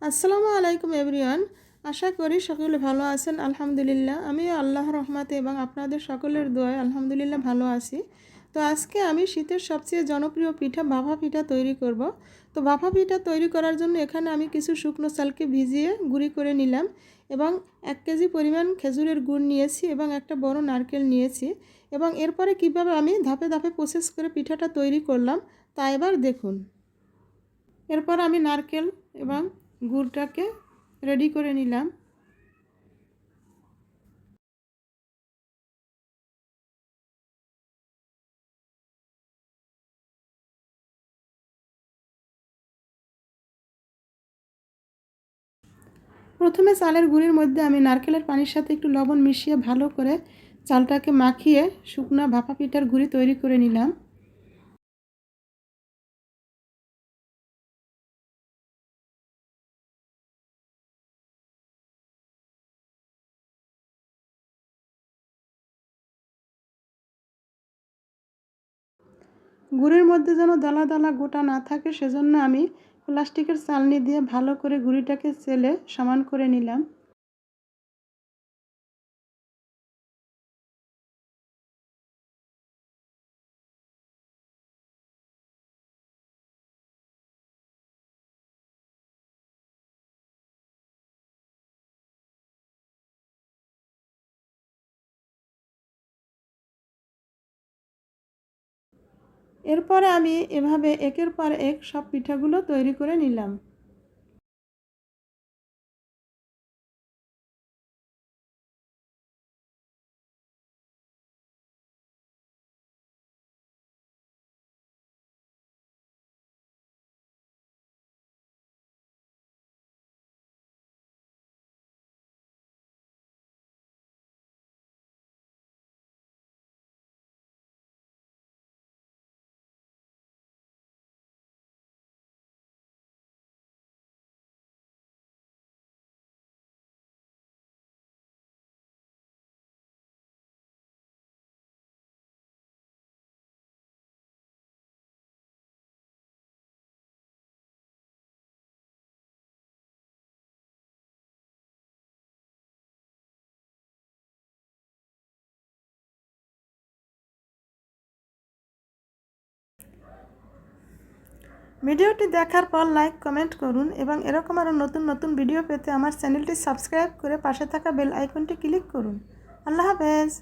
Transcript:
আসসালামু আলাইকুম এভরিওয়ান। আশা করি সকলে ভালো আছেন। আলহামদুলিল্লাহ আমিও আল্লাহর রহমতে এবং আপনাদের সকলের দোয়ায় আলহামদুলিল্লাহ ভালো আছি। তো আজকে আমি শীতের সবচেয়ে জনপ্রিয় পিঠা ভাপা পিঠা তৈরি করব। তো ভাপা পিঠা তৈরি করার জন্য এখানে আমি কিছু শুকনো চালকে ভিজিয়ে গুঁড়ি করে নিলাম এবং 1 কেজি পরিমাণ খেজুরের গুড় নিয়েছি এবং একটা বড় নারকেল নিয়েছি। এবং এরপরে কিভাবে আমি ধাপে ধাপে প্রসেস করে পিঠাটা তৈরি করলাম তা এবার দেখুন। এরপর আমি নারকেল এবং গুড়টাকে রেডি করে নিলাম। প্রথমে চালের গুঁড়ির মধ্যে আমি নারকেলের পানির সাথে একটু লবণ মিশিয়ে ভালো করে চালটাকে মাখিয়ে শুকনা ভাপা পিঠার গুঁড়ি তৈরি করে নিলাম। গুঁড়ির মধ্যে যেন দলা দলা গোটা না থাকে সেজন্য আমি প্লাস্টিকের চালনি দিয়ে ভালো করে গুঁড়িটাকে চেলে সমান করে নিলাম। এরপরে আমি এভাবে একের পর এক সব পিঠাগুলো তৈরি করে নিলাম। ভিডিওটি দেখার পর লাইক কমেন্ট করুন এবং এরকম আরও নতুন নতুন ভিডিও পেতে আমার চ্যানেলটি সাবস্ক্রাইব করে পাশে থাকা বেল আইকনটি ক্লিক করুন। আল্লাহ হাফেজ।